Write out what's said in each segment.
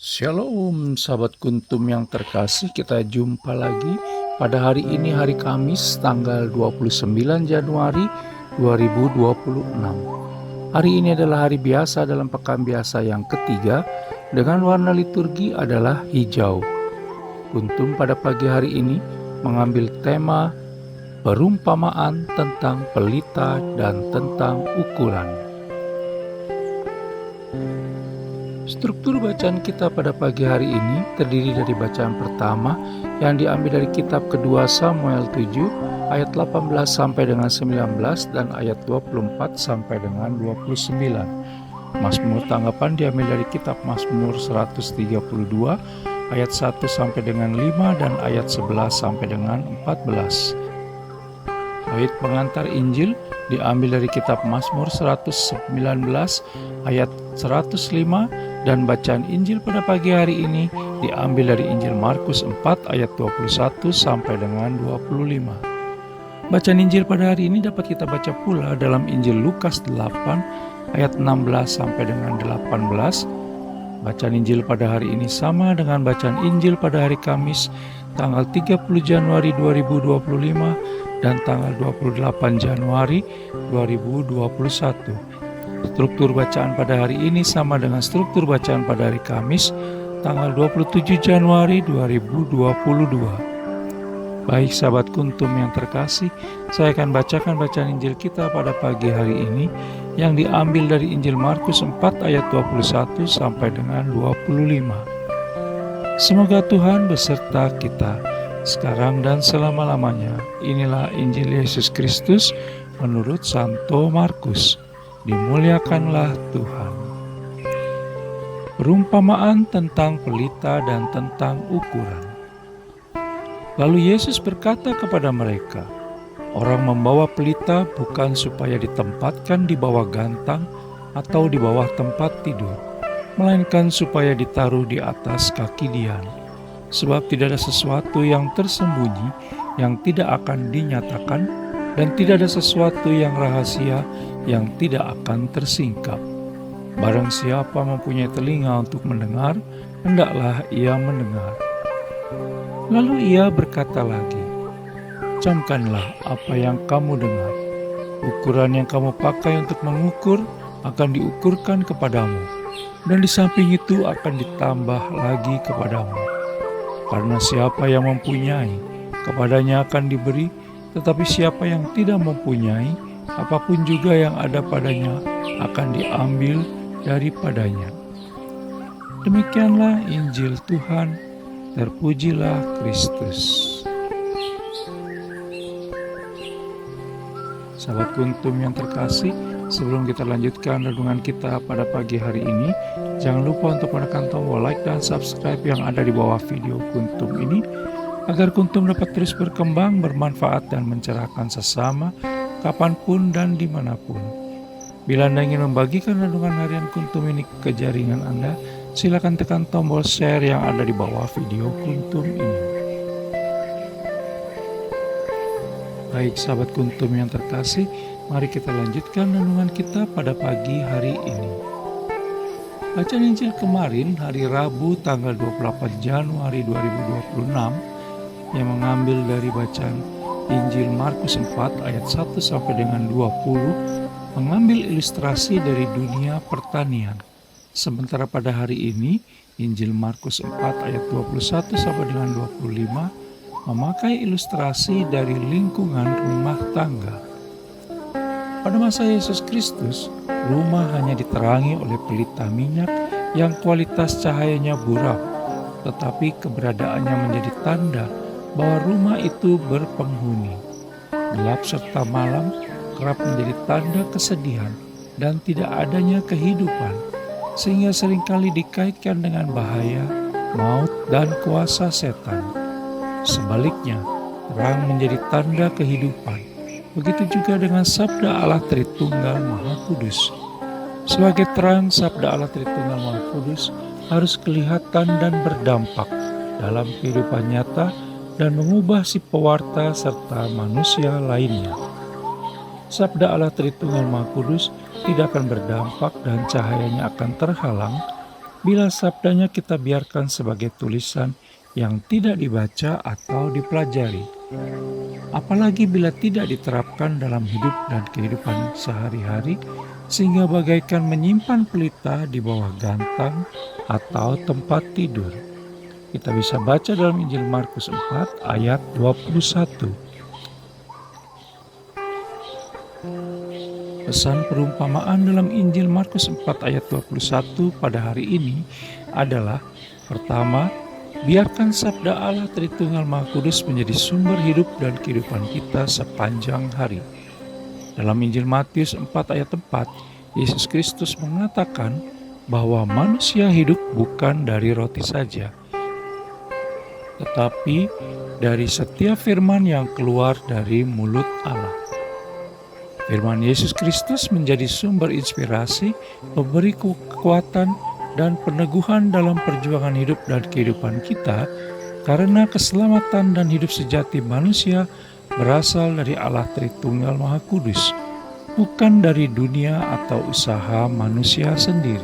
Shalom sahabat kuntum yang terkasih, kita jumpa lagi pada hari ini, hari Kamis tanggal 29 Januari 2026. Hari ini adalah hari biasa dalam pekan biasa yang ketiga dengan warna liturgi adalah hijau. Kuntum pada pagi hari ini mengambil tema perumpamaan tentang pelita dan tentang ukuran. Struktur bacaan kita pada pagi hari ini terdiri dari bacaan pertama yang diambil dari kitab kedua Samuel 7 ayat 18 sampai dengan 19 dan ayat 24 sampai dengan 29. Mazmur tanggapan diambil dari kitab Mazmur 132 ayat 1 sampai dengan 5 dan ayat 11 sampai dengan 14. Bait pengantar Injil diambil dari kitab Mazmur 119 ayat 105 dan bacaan Injil pada pagi hari ini diambil dari Injil Markus 4 ayat 21 sampai dengan 25. Bacaan Injil pada hari ini dapat kita baca pula dalam Injil Lukas 8 ayat 16 sampai dengan 18. Bacaan Injil pada hari ini sama dengan bacaan Injil pada hari Kamis tanggal 30 Januari 2025 dan tanggal 28 Januari 2021. Struktur bacaan pada hari ini sama dengan struktur bacaan pada hari Kamis tanggal 27 Januari 2022. Baik sahabat kuntum yang terkasih, saya akan bacakan bacaan Injil kita pada pagi hari ini yang diambil dari Injil Markus 4 ayat 21 sampai dengan 25. Semoga Tuhan beserta kita sekarang dan selama-lamanya. Inilah Injil Yesus Kristus menurut Santo Markus. Dimuliakanlah Tuhan. Perumpamaan tentang pelita dan tentang ukuran. Lalu Yesus berkata kepada mereka, "Orang membawa pelita bukan supaya ditempatkan di bawah gantang atau di bawah tempat tidur, melainkan supaya ditaruh di atas kaki dian. Sebab tidak ada sesuatu yang tersembunyi yang tidak akan dinyatakan, dan tidak ada sesuatu yang rahasia yang tidak akan tersingkap. Barang siapa mempunyai telinga untuk mendengar, hendaklah ia mendengar." Lalu ia berkata lagi, "Camkanlah apa yang kamu dengar. Ukuran yang kamu pakai untuk mengukur akan diukurkan kepadamu, dan di samping itu akan ditambah lagi kepadamu. Karena siapa yang mempunyai, kepadanya akan diberi, tetapi siapa yang tidak mempunyai, apapun juga yang ada padanya akan diambil daripadanya." Demikianlah Injil Tuhan, terpujilah Kristus. Sahabat kuntum yang terkasih, sebelum kita lanjutkan renungan kita pada pagi hari ini, jangan lupa untuk menekan tombol like dan subscribe yang ada di bawah video kuntum ini, agar kuntum dapat terus berkembang, bermanfaat dan mencerahkan sesama, kapanpun dan dimanapun. Bila Anda ingin membagikan renungan harian kuntum ini ke jaringan Anda, silakan tekan tombol share yang ada di bawah video kuntum ini. Baik sahabat kuntum yang terkasih, mari kita lanjutkan renungan kita pada pagi hari ini. Bacaan Injil kemarin hari Rabu tanggal 28 Januari 2026 yang mengambil dari bacaan Injil Markus 4 ayat 1 sampai dengan 20 mengambil ilustrasi dari dunia pertanian. Sementara pada hari ini Injil Markus 4 ayat 21 sampai dengan 25 memakai ilustrasi dari lingkungan rumah tangga. Pada masa Yesus Kristus, rumah hanya diterangi oleh pelita minyak yang kualitas cahayanya buram, tetapi keberadaannya menjadi tanda bahwa rumah itu berpenghuni. Gelap serta malam kerap menjadi tanda kesedihan dan tidak adanya kehidupan, sehingga seringkali dikaitkan dengan bahaya, maut, dan kuasa setan. Sebaliknya, terang menjadi tanda kehidupan. Begitu juga dengan sabda Allah Tritunggal Maha Kudus. Sebagai terang, sabda Allah Tritunggal Maha Kudus harus kelihatan dan berdampak dalam kehidupan nyata dan mengubah si pewarta serta manusia lainnya. Sabda Allah Tritunggal Maha Kudus tidak akan berdampak dan cahayanya akan terhalang bila sabdanya kita biarkan sebagai tulisan yang tidak dibaca atau dipelajari. Apalagi bila tidak diterapkan dalam hidup dan kehidupan sehari-hari, sehingga bagaikan menyimpan pelita di bawah gantang atau tempat tidur. Kita bisa baca dalam Injil Markus 4 ayat 21. Pesan perumpamaan dalam Injil Markus 4 ayat 21 pada hari ini adalah: pertama, biarkan sabda Allah Tritunggal Maha Kudus menjadi sumber hidup dan kehidupan kita sepanjang hari. Dalam Injil Matius 4 ayat 4, Yesus Kristus mengatakan bahwa manusia hidup bukan dari roti saja, tetapi dari setiap firman yang keluar dari mulut Allah. Firman Yesus Kristus menjadi sumber inspirasi, memberi kekuatan dan peneguhan dalam perjuangan hidup dan kehidupan kita, karena keselamatan dan hidup sejati manusia berasal dari Allah Tritunggal Maha Kudus, bukan dari dunia atau usaha manusia sendiri.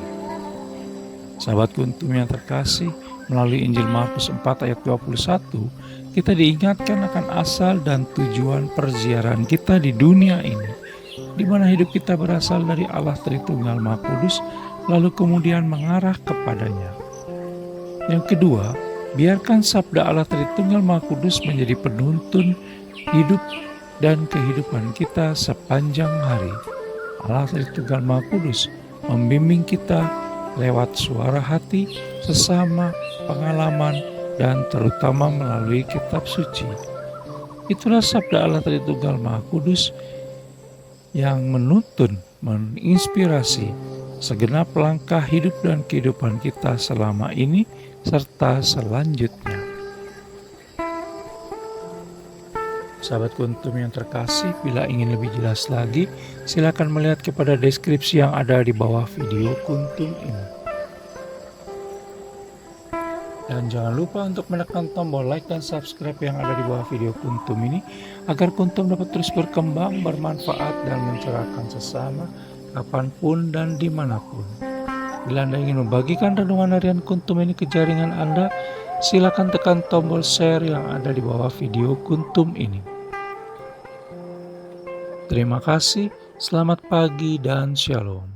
Sahabat Kuntum yang terkasih, melalui Injil Markus 4 ayat 21, kita diingatkan akan asal dan tujuan perziarahan kita di dunia ini, di mana hidup kita berasal dari Allah Tritunggal Maha Kudus, lalu kemudian mengarah kepadanya. Yang kedua, biarkan sabda Allah Tritunggal Maha Kudus menjadi penuntun hidup dan kehidupan kita sepanjang hari. Allah Tritunggal Maha Kudus membimbing kita lewat suara hati, sesama, pengalaman, dan terutama melalui kitab suci. Itulah sabda Allah Tritunggal Maha Kudus yang menuntun, menginspirasi segenap langkah hidup dan kehidupan kita selama ini serta selanjutnya. Sahabat Kuntum yang terkasih, bila ingin lebih jelas lagi, silakan melihat kepada deskripsi yang ada di bawah video Kuntum ini. Dan jangan lupa untuk menekan tombol like dan subscribe yang ada di bawah video Kuntum ini, agar Kuntum dapat terus berkembang, bermanfaat, dan mencerahkan sesama kapanpun dan dimanapun. Bila Anda ingin membagikan renungan harian Kuntum ini ke jaringan Anda, silakan tekan tombol share yang ada di bawah video Kuntum ini. Terima kasih, selamat pagi dan shalom.